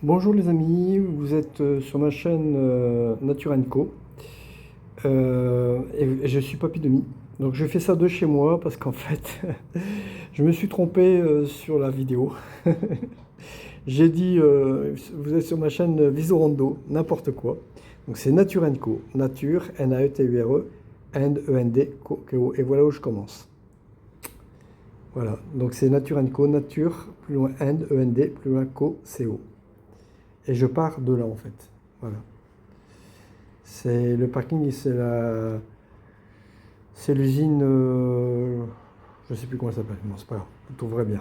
Bonjour les amis, vous êtes sur ma chaîne Nature Co. Et je suis Papy Demi. Donc je fais ça de chez moi parce qu'en fait je me suis trompé sur la vidéo. J'ai dit vous êtes sur ma chaîne Visorando, n'importe quoi. Donc c'est Nature Co. Nature, N-A-E-T-U-R-E, and E-N-D, Co. Et voilà où je commence. Voilà, donc c'est Nature Co. Nature, plus loin and, E-N-D, plus loin Co, C-O. Et je pars de là en fait. Voilà. C'est le parking, c'est l'usine, je sais plus comment elle s'appelle. Non, c'est pas grave, vous trouverez bien.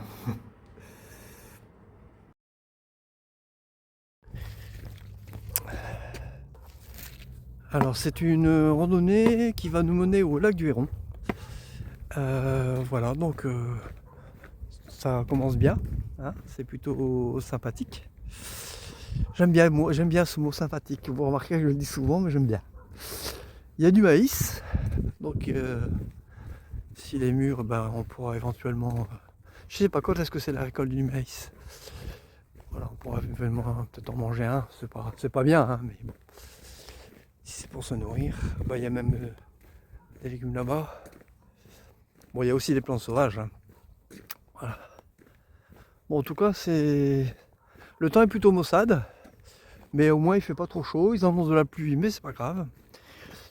Alors c'est une randonnée qui va nous mener au lac du Héron. Voilà, donc ça commence bien, hein, c'est plutôt sympathique. J'aime bien ce mot sympathique. Vous remarquez que je le dis souvent, mais j'aime bien. Il y a du maïs, donc s'il est mûr, ben, on pourra éventuellement. Je sais pas quand est-ce que c'est la récolte du maïs. Voilà, on pourra éventuellement peut-être en manger un. C'est pas bien, hein, mais bon. Si c'est pour se nourrir, bah, il y a même des légumes là-bas. Bon, il y a aussi des plantes sauvages, hein. Voilà. Bon, en tout cas, le temps est plutôt maussade, mais au moins il fait pas trop chaud. Ils annoncent de la pluie, mais c'est pas grave.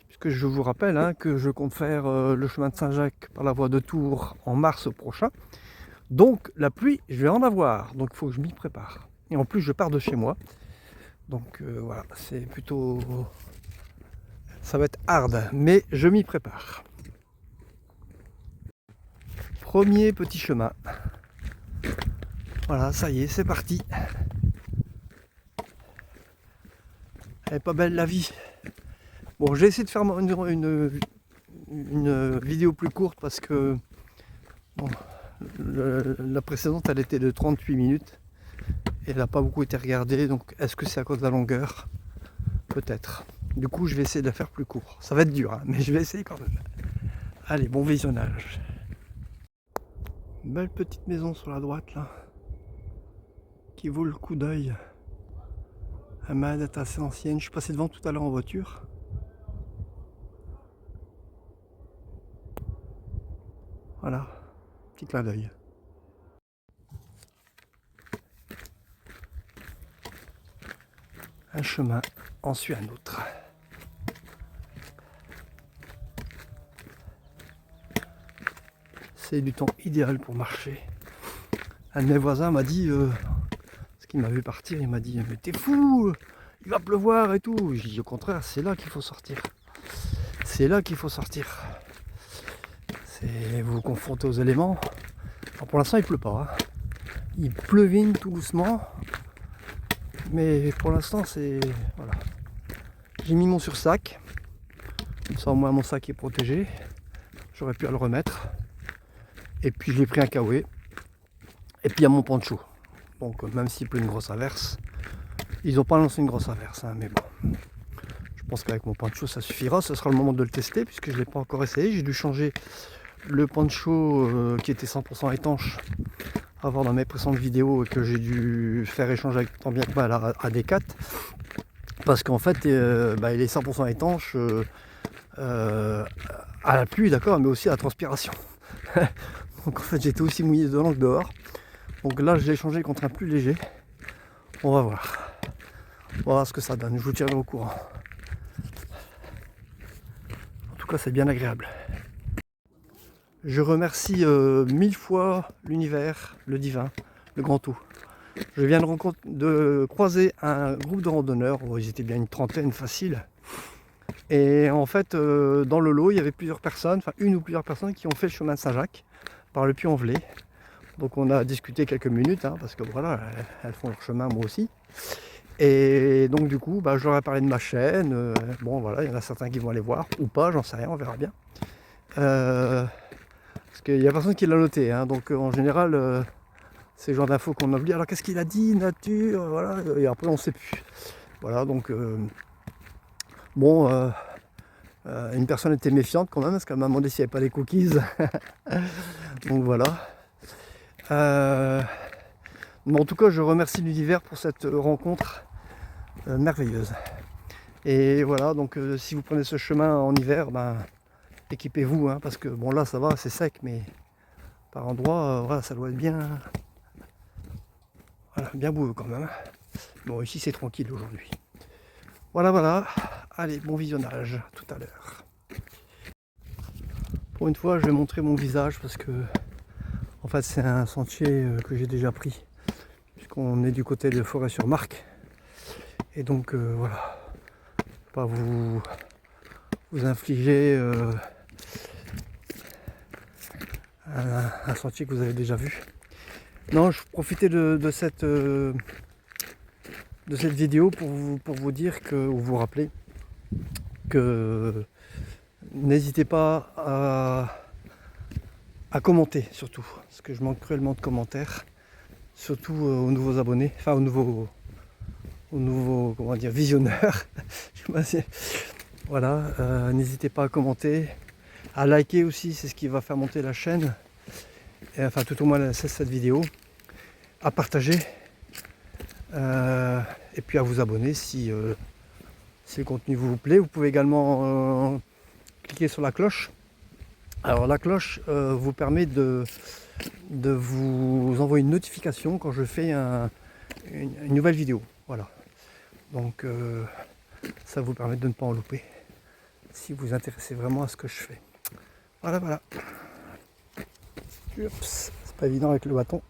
Puisque je vous rappelle, hein, que je compte faire le chemin de Saint-Jacques par la voie de Tours en mars prochain. Donc la pluie, je vais en avoir. Donc il faut que je m'y prépare. Et en plus, je pars de chez moi. Donc voilà, c'est plutôt. Ça va être hard, mais je m'y prépare. Premier petit chemin. Voilà, ça y est, c'est parti. Elle est pas belle la vie. Bon, j'ai essayé de faire une vidéo plus courte parce que bon, la précédente elle était de 38 minutes et elle n'a pas beaucoup été regardée. Donc est-ce que c'est à cause de la longueur? Peut-être. Du coup, je vais essayer de la faire plus court. Ça va être dur, hein, mais je vais essayer quand même. Allez, bon visionnage. Belle petite maison sur la droite là, qui vaut le coup d'œil. Elle m'a l'air d'être assez ancienne. Je suis passé devant tout à l'heure en voiture. Voilà, petit clin d'œil. Un chemin en suit un autre. C'est du temps idéal pour marcher. Un de mes voisins m'a dit, parce qu'il m'a vu partir, il m'a dit mais t'es fou, il va pleuvoir et tout. J'ai dit au contraire, c'est là qu'il faut sortir. C'est là qu'il faut sortir. Vous vous confrontez aux éléments. Alors pour l'instant il pleut pas, hein. Il pleuvine tout doucement. Mais pour l'instant c'est. Voilà. J'ai mis mon sursac. Comme ça au moins mon sac est protégé. J'aurais pu le remettre. Et puis j'ai pris un kawaii. Et puis il y a mon poncho. Donc même s'il pleut une grosse averse, ils n'ont pas lancé une grosse averse, hein, mais bon. Je pense qu'avec mon poncho ça suffira. Ce sera le moment de le tester puisque je ne l'ai pas encore essayé. J'ai dû changer le poncho qui était 100% étanche à voir dans mes précédentes vidéos et que j'ai dû faire échanger avec tant bien que mal à Decat. Parce qu'en fait il est 100% étanche à la pluie, d'accord, mais aussi à la transpiration. Donc en fait j'étais aussi mouillé dedans que dehors. Donc là je l'ai changé contre un plus léger. On va voir. On va voir ce que ça donne. Je vous tiendrai au courant. En tout cas c'est bien agréable. Je remercie 1000 fois l'univers, le divin, le grand tout. Je viens de croiser un groupe de randonneurs. Oh, ils étaient bien une trentaine facile. Et en fait dans le lot il y avait plusieurs personnes, enfin une ou plusieurs personnes qui ont fait le chemin de Saint-Jacques par le Puy-en-Velay. Donc on a discuté quelques minutes, hein, parce que voilà, elles font leur chemin, moi aussi. Et donc du coup, je leur ai parlé de ma chaîne. Bon voilà, il y en a certains qui vont aller voir, ou pas, j'en sais rien, on verra bien. Parce qu'il n'y a personne qui l'a noté, hein, donc en général, c'est le genre d'infos qu'on oublie. Alors qu'est-ce qu'il a dit, nature, voilà, et après on ne sait plus. Voilà, donc bon, une personne était méfiante quand même, parce qu'elle m'a demandé s'il n'y avait pas des cookies. Donc voilà. Mais en tout cas, je remercie l'univers pour cette rencontre merveilleuse. Et voilà, donc si vous prenez ce chemin en hiver, ben, équipez-vous, hein, parce que bon là ça va, c'est sec, mais par endroits, voilà, ça doit être bien, voilà, bien boueux quand même. Bon, ici c'est tranquille aujourd'hui. Voilà, voilà. Allez, bon visionnage, tout à l'heure. Pour une fois, je vais montrer mon visage parce que, en fait, c'est un sentier que j'ai déjà pris, puisqu'on est du côté de Forêt-sur-Marque. Et donc, voilà, pas vous infliger un sentier que vous avez déjà vu. Non, je profitais de cette vidéo pour vous dire que, ou vous rappeler que n'hésitez pas à commenter surtout, parce que je manque cruellement de commentaires, surtout aux nouveaux abonnés, enfin aux nouveaux comment dire, visionneurs. Voilà, n'hésitez pas à commenter, à liker aussi, c'est ce qui va faire monter la chaîne, et, enfin tout au moins cette vidéo, à partager, et puis à vous abonner si le contenu vous plaît. Vous pouvez également cliquer sur la cloche. Alors la cloche vous permet de vous envoyer une notification quand je fais une nouvelle vidéo. Voilà. Donc ça vous permet de ne pas en louper si vous vous intéressez vraiment à ce que je fais. Voilà, voilà. Oups, c'est pas évident avec le bâton.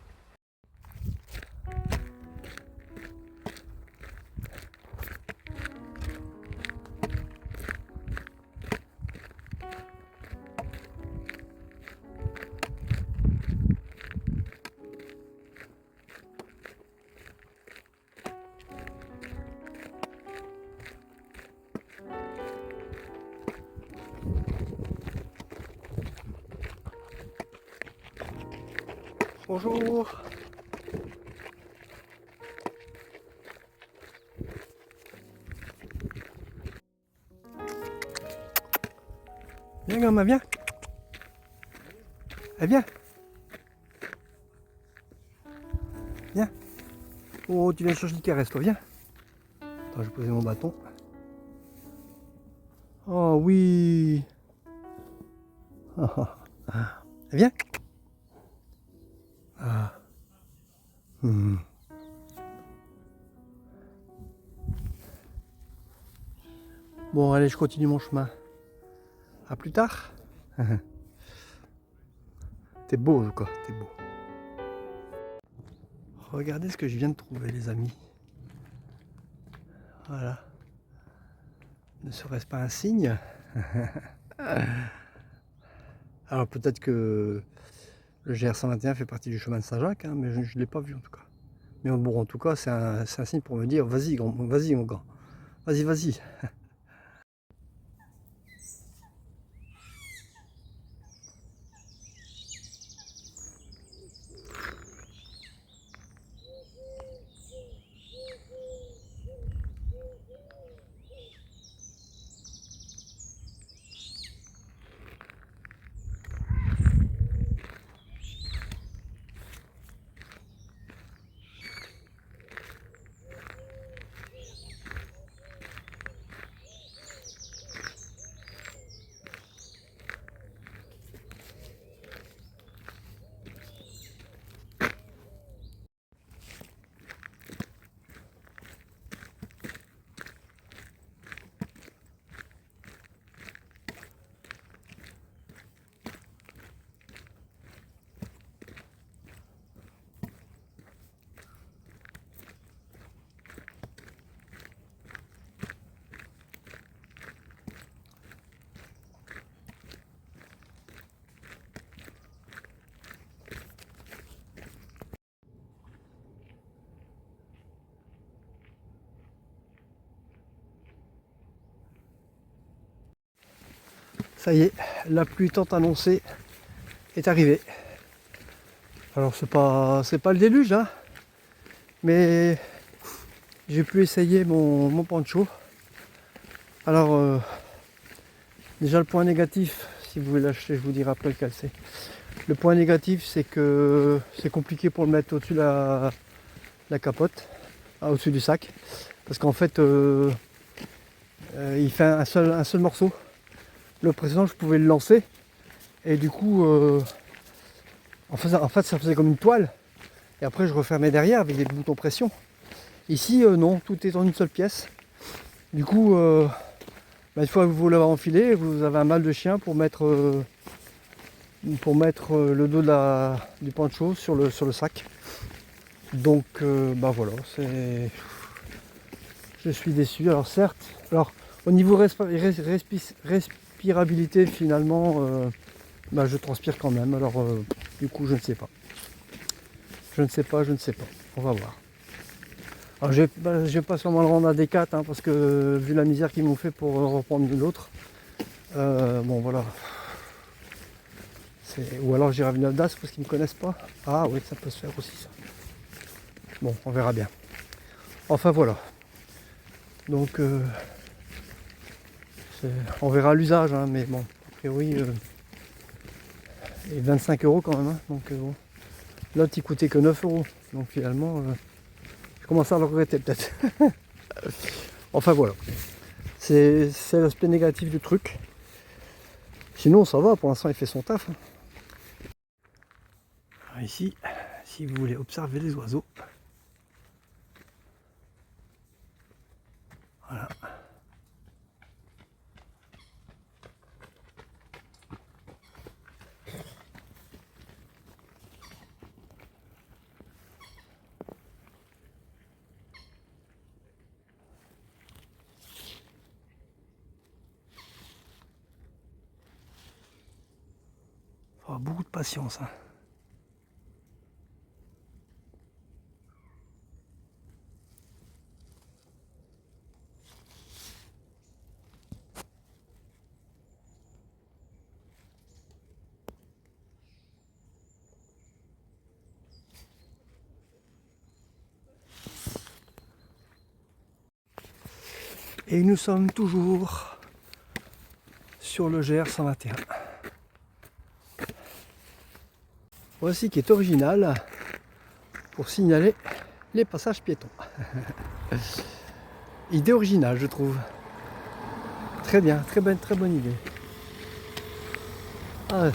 Bonjour. Viens gamin, viens. Eh, viens. Viens. Oh, tu viens chercher une caresse, toi, viens. Attends, je vais poser mon bâton. Oh oui. Viens. Ah. Bon, allez, je continue mon chemin. À plus tard. T'es beau, quoi, t'es beau. Regardez ce que je viens de trouver, les amis. Voilà. Ne serait-ce pas un signe? Alors peut-être que le GR121 fait partie du chemin de Saint-Jacques, hein, mais je ne l'ai pas vu en tout cas. Mais bon, en tout cas, c'est un signe pour me dire, vas-y, vas-y mon gars, vas-y, vas-y. Ça y est, la pluie tant annoncée est arrivée. Alors c'est pas le déluge, hein, mais j'ai pu essayer mon poncho. Alors déjà le point négatif, si vous voulez l'acheter, je vous dirai après lequel c'est. Le point négatif, c'est que c'est compliqué pour le mettre au-dessus de la capote, au-dessus du sac. Parce qu'en fait, il fait un seul morceau. Le précédent, je pouvais le lancer. Et du coup, en fait, ça faisait comme une toile. Et après, je refermais derrière avec des boutons pression. Ici, non, tout est en une seule pièce. Du coup, une fois que vous l'avez enfilé, vous avez un mal de chien pour mettre le dos du poncho sur le sac. Donc, voilà, je suis déçu. Alors certes, au niveau respirabilité, finalement, je transpire quand même. Alors, du coup, je ne sais pas. Je ne sais pas. On va voir. Alors, je vais pas sûrement le rendre à D4, hein, parce que vu la misère qu'ils m'ont fait pour reprendre l'autre, bon voilà. Ou alors j'irai avec Audace parce qu'ils ne me connaissent pas. Ah oui, ça peut se faire aussi ça. Bon, on verra bien. Enfin voilà. Donc on verra l'usage, hein, mais bon, a priori, et 25 € quand même. Hein, donc bon. L'autre il coûtait que 9 €. Donc finalement, je commence à le regretter peut-être. Enfin voilà. C'est l'aspect négatif du truc. Sinon ça va, pour l'instant il fait son taf. Hein. Alors ici, si vous voulez observer les oiseaux. Voilà. Faut avoir beaucoup de patience. Hein. Et nous sommes toujours sur le GR 121. Voici qui est original pour signaler les passages piétons. Idée originale, je trouve. Très bien, très bonne idée. Ah,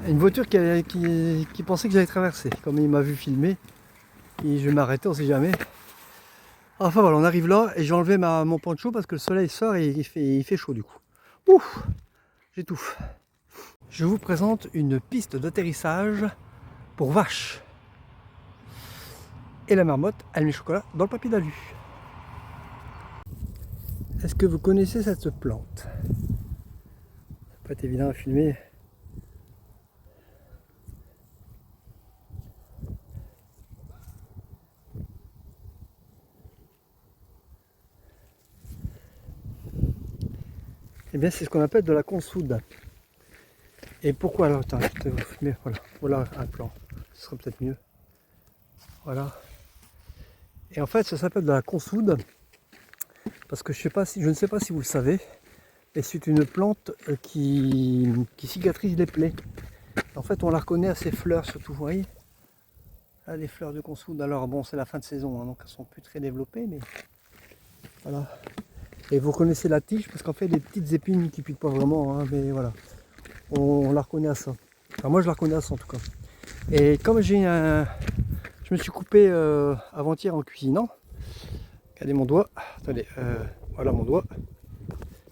une voiture qui pensait que j'allais traverser. Comme il m'a vu filmer, et je vais m'arrêter, on sait jamais. Enfin voilà, on arrive là et j'ai enlevé mon poncho parce que le soleil sort et il fait chaud du coup. Ouf, j'étouffe. Je vous présente une piste d'atterrissage pour vaches. Et la marmotte, elle met le chocolat dans le papier d'alu. Est-ce que vous connaissez cette plante? Ça peut être évident à filmer. Eh bien, c'est ce qu'on appelle de la consoude. Et pourquoi alors? Attends, je vais vous filmer. Voilà un plan. Ce sera peut-être mieux. Voilà. Et en fait, ça s'appelle de la consoude parce que je ne sais pas si vous le savez, mais c'est une plante qui cicatrise les plaies. En fait, on la reconnaît à ses fleurs surtout, vous voyez. Là, les fleurs de consoude. Alors bon, c'est la fin de saison, hein, donc elles sont plus très développées, mais voilà. Et vous reconnaissez la tige parce qu'en fait, des petites épines qui piquent pas vraiment, hein, mais voilà. On la reconnaît à ça. Enfin, moi, je la reconnais à ça en tout cas. Et comme je me suis coupé avant-hier en cuisinant. Regardez mon doigt. Attendez, voilà mon doigt.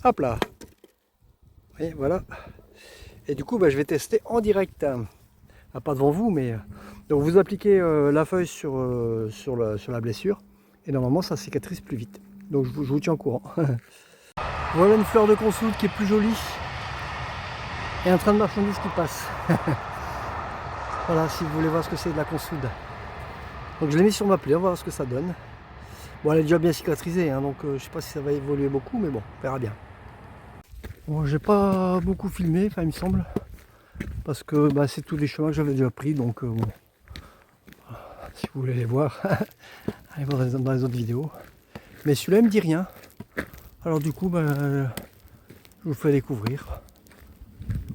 Hop là. Vous voyez, voilà. Et du coup, je vais tester en direct. Ah, pas devant vous, mais donc vous appliquez la feuille sur la blessure et normalement ça cicatrise plus vite. Donc je vous tiens au courant. Voilà une fleur de consoude qui est plus jolie et un train de marchandises qui passe. Voilà, si vous voulez voir ce que c'est de la consoude. Donc je l'ai mis sur ma plaie, on va voir ce que ça donne. Bon, elle est déjà bien cicatrisée, hein, donc je sais pas si ça va évoluer beaucoup, mais bon, on verra bien. Bon, j'ai pas beaucoup filmé, enfin il me semble, parce que c'est tous les chemins que j'avais déjà pris, donc bon, si vous voulez les voir, allez voir dans les autres vidéos. Mais celui-là il me dit rien, alors du coup je vous fais découvrir.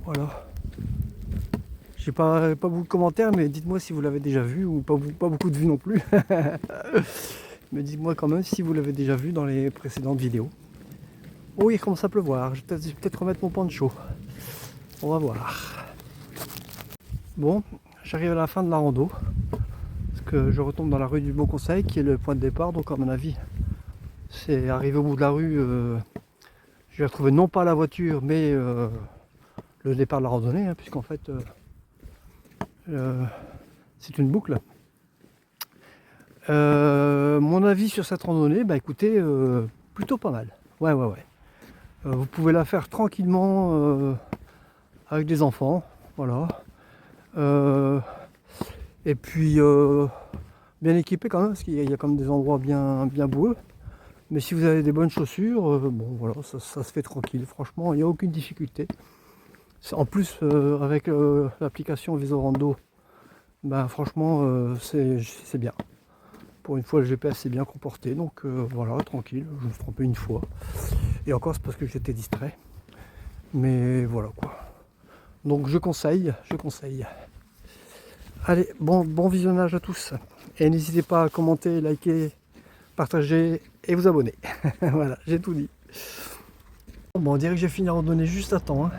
Voilà, J'ai pas beaucoup de commentaires, mais dites-moi si vous l'avez déjà vu, ou pas beaucoup de vues non plus. Mais dites-moi quand même si vous l'avez déjà vu dans les précédentes vidéos. Oh, il commence à pleuvoir, je vais peut-être remettre mon poncho. On va voir. Bon, j'arrive à la fin de la rando. Parce que je retombe dans la rue du Bon Conseil, qui est le point de départ. Donc à mon avis, c'est arrivé au bout de la rue. Je vais retrouver non pas la voiture, mais le départ de la randonnée, hein, puisqu'en fait, c'est une boucle. Mon avis sur cette randonnée, bah écoutez, plutôt pas mal. Ouais. Vous pouvez la faire tranquillement avec des enfants, voilà. Et puis bien équipé quand même, parce qu'il y a quand même des endroits bien boueux. Mais si vous avez des bonnes chaussures, bon voilà, ça se fait tranquille. Franchement, il n'y a aucune difficulté. En plus, avec l'application Visorando, ben franchement, c'est bien. Pour une fois, le GPS s'est bien comporté, donc voilà, tranquille. Je me suis trompé une fois. Et encore, c'est parce que j'étais distrait. Mais voilà quoi. Donc je conseille. Allez, bon visionnage à tous. Et n'hésitez pas à commenter, liker, partager et vous abonner. Voilà, j'ai tout dit. Bon, on dirait que j'ai fini la randonnée juste à temps. Hein.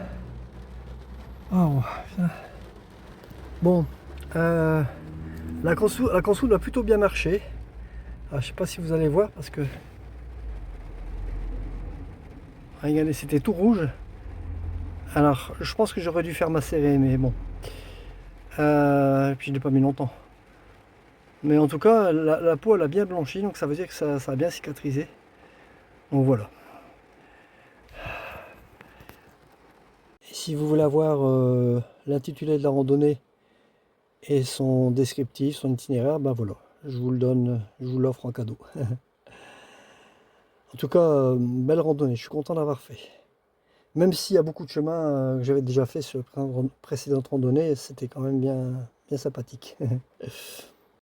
Oh, bon, la console a plutôt bien marché. Alors, je sais pas si vous allez voir parce que regardez, c'était tout rouge. Alors, je pense que j'aurais dû faire macérer, mais bon. Et puis je n'ai pas mis longtemps. Mais en tout cas, la peau elle a bien blanchi, donc ça veut dire que ça a bien cicatrisé. Donc voilà. Et si vous voulez avoir l'intitulé de la randonnée et son descriptif, son itinéraire, ben voilà, je vous le donne, je vous l'offre en cadeau. En tout cas, belle randonnée, je suis content d'avoir fait. Même s'il y a beaucoup de chemins que j'avais déjà fait sur les précédentes randonnées, c'était quand même bien sympathique.